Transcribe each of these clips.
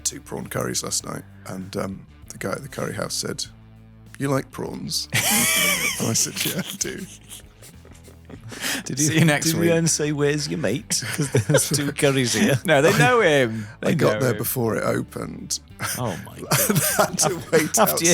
had 2 prawn curries last night, and the guy at the curry house said, "You like prawns?" And I said, "Yeah, I do." See you next week. Did you and say, "Where's your mate?" Because there's 2 curries here. No, they know him. I got there before it opened. Oh my God. I had to wait After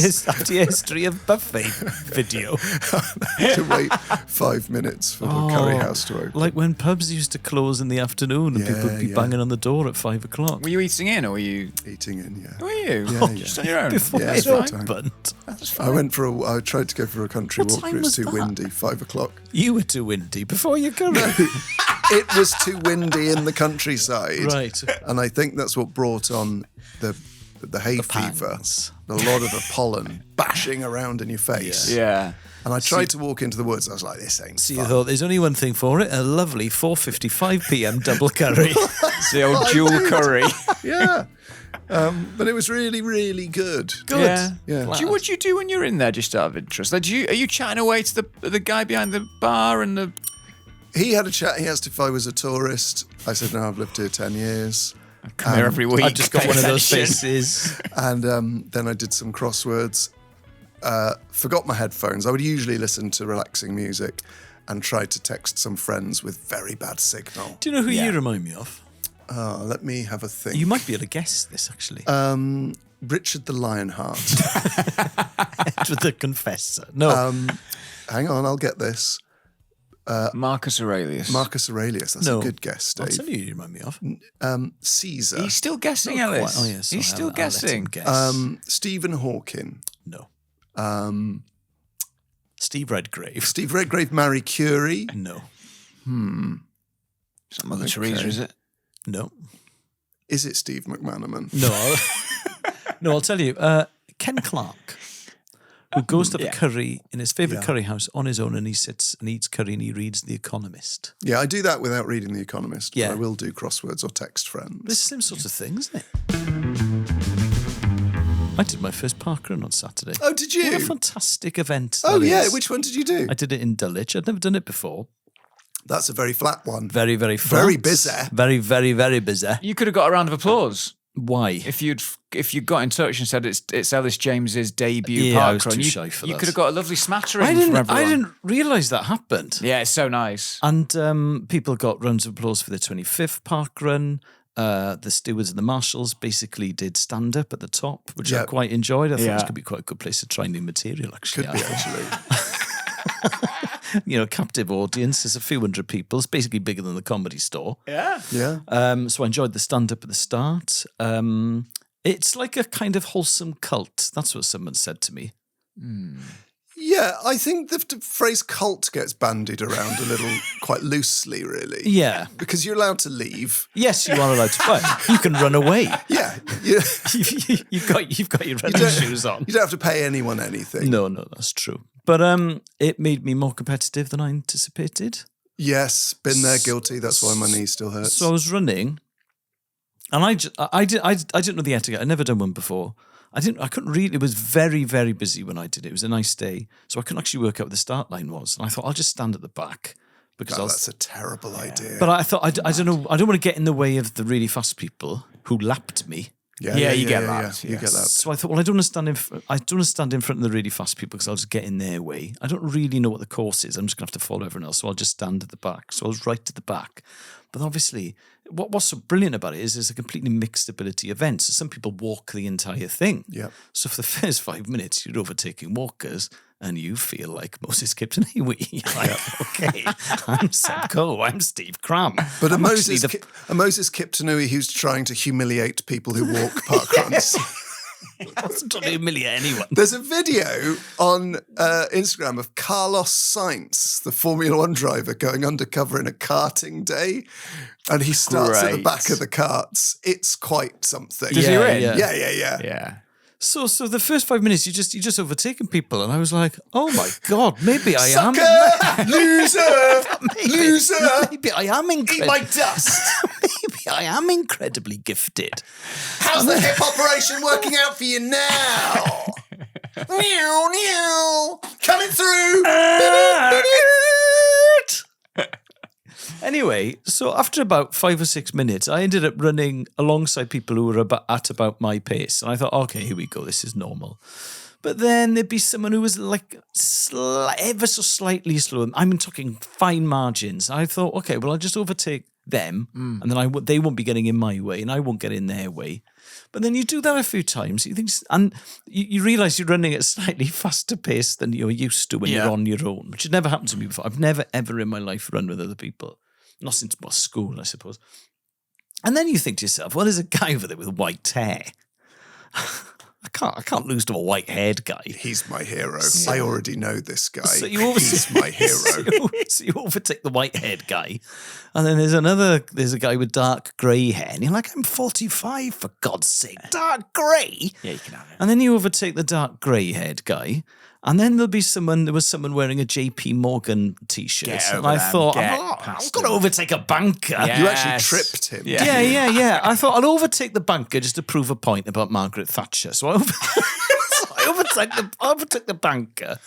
your history of buffet video. I had to wait 5 minutes for the curry house to open. Like when pubs used to close in the afternoon and people would be banging on the door at 5 o'clock. Were you eating in or were you... Eating in, yeah. Were you? Yeah, yeah. Just on your own? Before Yeah, it every time. opened. I tried to go for a country What walk, but time it was was too that? windy, 5 o'clock. You were too windy before your curry. It was too windy in the countryside. Right. And I think that's what brought on the hay fever. pangs. A lot of the pollen bashing around in your face. Yeah. And I tried to walk into the woods. I was like, this ain't So fun. you thought, there's only one thing for it, a lovely 4:55 p.m. double curry. It's the old dual curry. Yeah. But it was really, really good. Good. Yeah. Yeah. What do you do when you're in there, just out of interest? Like, are you chatting away to the guy behind the bar and the... He had a chat. He asked if I was a tourist. I said, no, I've lived here 10 years. Come here every week. I've just got pay one of those attention. faces. And then I did some crosswords. Forgot my headphones. I would usually listen to relaxing music and try to text some friends with very bad signal. Do you know who you remind me of? Let me have a think. You might be able to guess this, actually. Richard the Lionheart. Edward the Confessor. No. Hang on, I'll get this. Marcus Aurelius. Marcus Aurelius. That's No. a good guess, I'll Dave. tell you who you remind me of. Caesar. He's still guessing, Not quite. Elis. Oh, yes. He's still I'll let him guessing. guess. Stephen Hawking. No. Steve Redgrave. Steve Redgrave, Marie Curie. No. It's not Mother Teresa, is it? No. Is it Steve McManaman? No. No, I'll tell you. Ken Clark, who goes to the curry in his favourite curry house on his own, and he sits and eats curry and he reads The Economist. Yeah, I do that without reading The Economist. Yeah. But I will do crosswords or text friends. It's the same sort of thing, isn't it? I did my first parkrun on Saturday. Oh, did you? What a fantastic event. Oh, that yeah. is. Which one did you do? I did it in Dulwich. I'd never done it before. That's a very flat one. Very, very flat. Very busy. Very, very, very busy. You could have got a round of applause Why? if you got in touch and said it's Elis James's debut Yeah, I was parkrun. too you shy for you that. could have got a lovely smattering I from everyone. didn't realise that happened. Yeah, it's so nice. And people got rounds of applause for the 25th parkrun. The stewards and the marshals basically did stand up at the top, which I Yeah. quite enjoyed. I thought Yeah. this could be quite a good place to try new material, actually. Could be, actually. Captive audience. There's a few hundred people. It's basically bigger than the Comedy Store. Yeah. Yeah. So I enjoyed the stand up at the start. It's like a kind of wholesome cult. That's what someone said to me. Yeah, I think the phrase cult gets bandied around a little quite loosely, really. Yeah. Because you're allowed to leave. Yes, you are allowed to play. You can run away. Yeah. You've got your running shoes on. You don't have to pay anyone anything. No, that's true. But it made me more competitive than I anticipated. Yes, been there, guilty. That's why my knee still hurts. So I was running, and I didn't know the etiquette. I'd never done one before. I couldn't read. It was very, very busy when I did it. It was a nice day, so I couldn't actually work out what the start line was. And I thought I'll just stand at the back because That's a terrible idea. But I thought I don't know. I don't want to get in the way of the really fast people who lapped me. Yeah, you get that. You get that. So I thought, well, I don't want to stand in front of the really fast people because I'll just get in their way. I don't really know what the course is. I'm just going to have to follow everyone else. So I'll just stand at the back. So I was right at the back. But obviously, what's so brilliant about it is it's a completely mixed ability event. So some people walk the entire thing. Yeah. So for the first 5 minutes, you're overtaking walkers and you feel like Moses Kipton-Ewe. You're like, okay, I'm Seb Coe, I'm Steve Cram. But a I'm Moses actually Kipton-Ewe who's trying to humiliate people who walk parkruns. I wasn't trying to humiliate anyone. There's a video on Instagram of Carlos Sainz, the Formula One driver, going undercover in a karting day. And he starts at the Great. back of the karts. It's quite something. Does he win? Yeah. Yeah. So the first 5 minutes, you just overtaking people, and I was like, oh my god, maybe I Sucker! am Loser! Maybe I am Eat my dust! maybe I am incredibly gifted. How's the hip operation working out for you now? Meow, meow. Coming through. Anyway, so after about 5 or 6 minutes, I ended up running alongside people who were at about my pace. And I thought, okay, here we go. This is normal. But then there'd be someone who was like ever so slightly slower. I'm talking fine margins. I thought, okay, well, I'll just overtake them and then they won't be getting in my way and I won't get in their way. But then you do that a few times, you think, and you realise you're running at a slightly faster pace than you're used to when you're on your own, which had never happened to me before. I've never, ever in my life run with other people. Not since school, I suppose. And then you think to yourself, well, there's a guy over there with white hair. I can't lose to a white-haired guy. He's my hero. I already know this guy. So He's my hero. So you overtake the white-haired guy, and then there's a guy with dark grey hair, and you're like, I'm 45, for God's sake, dark grey. Yeah, you can have it. And then you overtake the dark grey-haired guy, and then there was someone wearing a JP Morgan t-shirt, Get and over I them. thought, Get I'm past going to them. overtake a banker. Yeah. You actually Yes. tripped him. Yeah. I thought I'll overtake the banker just to prove a point about Margaret Thatcher. So I overtook the banker.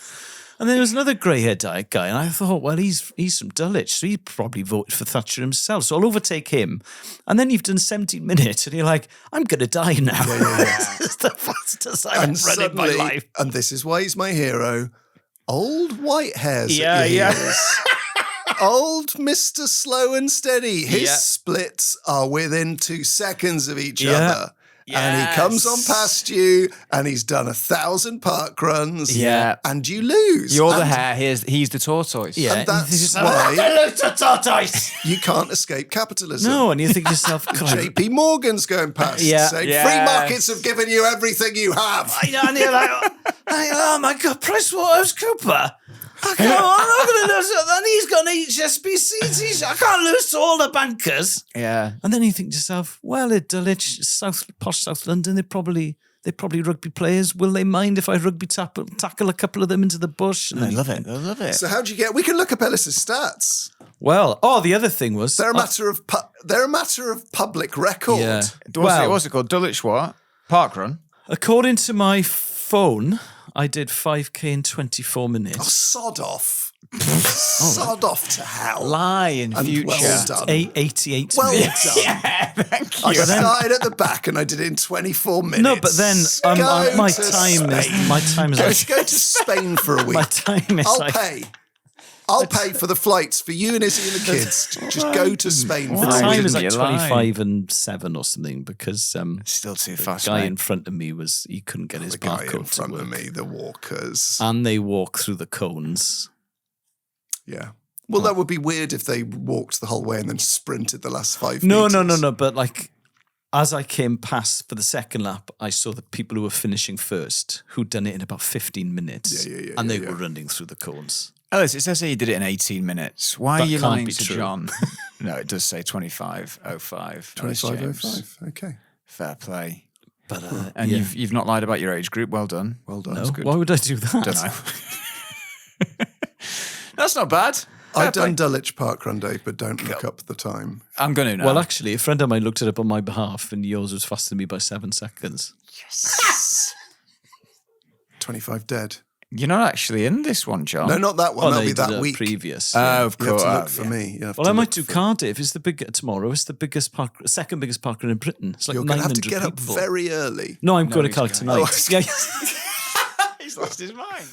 And then there was another grey-haired guy, and I thought, well, he's from Dulwich, so he probably voted for Thatcher himself. So I'll overtake him. And then you've done 17 minutes, and you're like, I'm going to die now. This is the fastest I've And run in my suddenly, life. and this is why he's my hero, old white hairs Yeah, at your yeah. heels. Old Mr. Slow and Steady. His Yeah. splits are within 2 seconds of each Yeah. other. And he comes on Yes. past you, and he's done 1,000 park runs. Yeah. And you lose. You're the And- hare, he's the tortoise. Yeah. And that's you think, why "I'm tortoise." you can't escape capitalism. No, and you think to yourself, God, JP Morgan's going past Yeah. saying, Yes. free markets have given you everything you have. and you're like, oh my God, PricewaterhouseCoopers. I'm not going to lose it. Then he's got an HSBC. I can't lose to all the bankers. Yeah. And then you think to yourself, well, at Dulwich, posh South London, they're probably rugby players. Will they mind if I rugby tackle a couple of them into the bush? And They love it. They love it. So how'd you get? We can look up Elis's stats. Well, the other thing was They're a matter of public record. Yeah. What's it called? Dulwich what? Parkrun? According to my phone, I did 5K in 24 minutes. Oh, sod off. Sod off to hell. Lie in And future. well done. 88 Well minutes. done. Yeah, thank I you. started at the back and I did it in 24 minutes. No, but then Go my to time is Spain. Go to Spain for a week. my time is I'll like pay. I'll pay for the flights for you and Izzy and the kids. Just go to Spain the for a Why time week. is wouldn't like you lie? 25 and 7 or something because Still too the fast, guy mate. in front of me he couldn't get his The guy barcode in front to of work. me, the walkers. And they walk through the cones. Yeah. Well, that would be weird if they walked the whole way and then sprinted the last 5 No. meters. But like, as I came past for the second lap, I saw the people who were finishing first, who'd done it in about 15 minutes. Yeah, and they yeah. were running through the cones. Elis, it says here you did it in 18 minutes. Why That are you can't lying be to true. John? No, it does say 25.05. Elis James. 25.05. Okay. Fair play. But And yeah. you've not lied about your age group. Well done. Well done. No, That's good. why would I do that? Don't know. That's not bad. Fair I've done play. Dulwich Parkrun Day, but don't look up the time. I'm going to now. Well, actually, a friend of mine looked it up on my behalf, and yours was faster than me by 7 seconds. 25 dead. You're not actually in this one, John. No, not that one. Oh, That'll no, be you did that a week. previous. Oh, yeah. of You have course. to look for me. You have Well, to I might look do for- Cardiff. It's tomorrow. It's the biggest second biggest parkrun in Britain. It's like You're going to 900 have to get up people. very early. No, I'm going to he's Cal going. tonight. Oh, Yeah. He's lost his mind.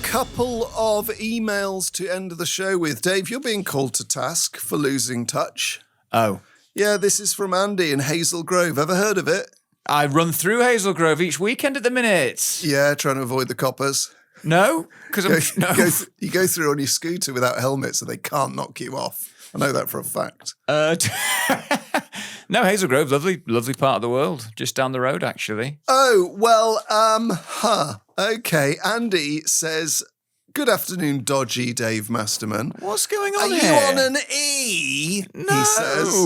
Couple of emails to end the show with. Dave, you're being called to task for losing touch. Oh. Yeah, this is from Andy in Hazel Grove. Ever heard of it? I run through Hazel Grove each weekend at the minute. Yeah, trying to avoid the coppers. No? Because I'm... No. You go through on your scooter without helmets so they can't knock you off. I know that for a fact. No, Hazel Grove, lovely part of the world. Just down the road, actually. Oh, well, okay. Andy says, good afternoon, dodgy Dave Masterman. What's going Are on you here? on an E? No. He says.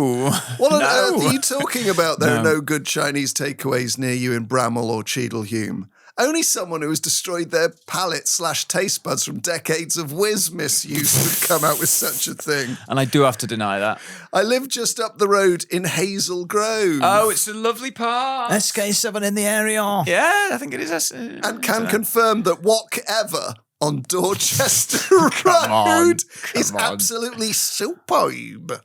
What on No. earth are you talking about? There are No. no good Chinese takeaways near you in Bramall or Cheadlehume. Only someone who has destroyed their palate/taste buds from decades of whiz misuse would come out with such a thing. And I do have to deny that. I live just up the road in Hazel Grove. Oh, it's a lovely part. SK7 in the area. Yeah, I think it is. And can confirm that whatever on Dorchester Road is absolutely superb.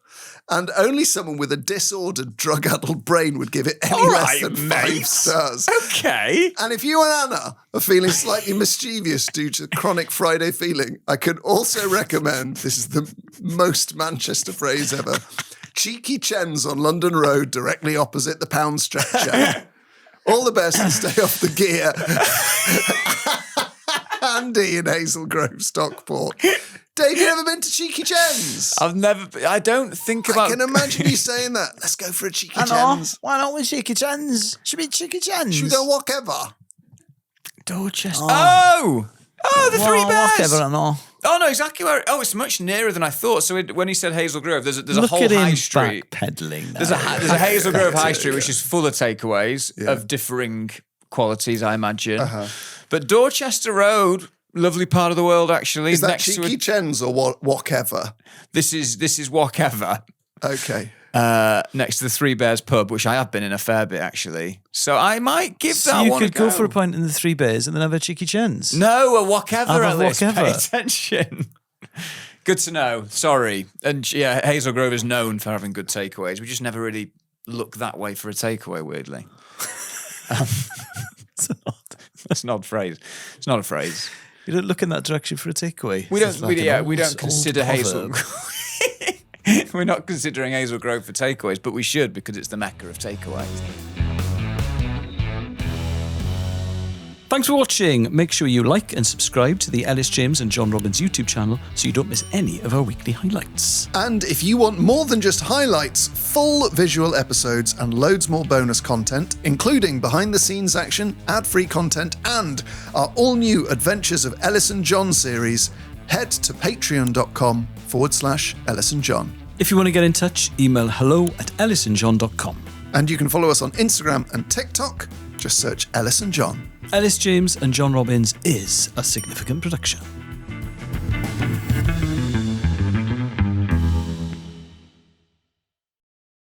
And only someone with a disordered, drug-addled brain would give it any less than 5 stars. Okay. And if you and Anna are feeling slightly mischievous due to chronic Friday feeling, I could also recommend, this is the most Manchester phrase ever, Cheeky Chen's on London Road, directly opposite the pound stretcher. All the best and stay off the gear. Andy in Hazel Grove, Stockport. Dave, you ever been to Cheeky Chen's? I don't think about... I can imagine you saying that. Let's go for a Cheeky I know. Chen's. Why not with Cheeky Chen's? Should be Cheeky Chen's. Should we go whatever? Dorchester. Oh, the Three Bears. Whatever, I know. Oh, no, exactly where... Oh, it's much nearer than I thought. So when he said Hazel Grove, there's a Look whole at high him street. backpedaling. There's a Hazel Grove high street, which is full of takeaways of differing qualities, I imagine. But Dorchester Road... Lovely part of the world, actually. Is that Cheeky Chen's or whatever? This is whatever. Okay. Next to the Three Bears pub, which I have been in a fair bit, actually. So I might give that you one could a go. go for a pint in the Three Bears and then have a Cheeky Chen's. No, a whatever, Have a Elis. whatever. Pay attention. Good to know. Sorry. And yeah, Hazel Grove is known for having good takeaways. We just never really look that way for a takeaway, weirdly. That's an odd phrase. It's not a phrase. You don't look in that direction for a takeaway. We don't. We don't old consider Hazel. proverb. We're not considering Hazel Grove for takeaways, but we should because it's the mecca of takeaways. Thanks for watching. Make sure you like and subscribe to the Elis James and John Robbins YouTube channel so you don't miss any of our weekly highlights. And if you want more than just highlights, full visual episodes and loads more bonus content, including behind-the-scenes action, ad-free content, and our all-new Adventures of Elis and John series, head to patreon.com/Elis and John. If you want to get in touch, email hello@elisandjohn.com. And you can follow us on Instagram and TikTok. Just search Elis and John. Elis James and John Robbins is a significant production.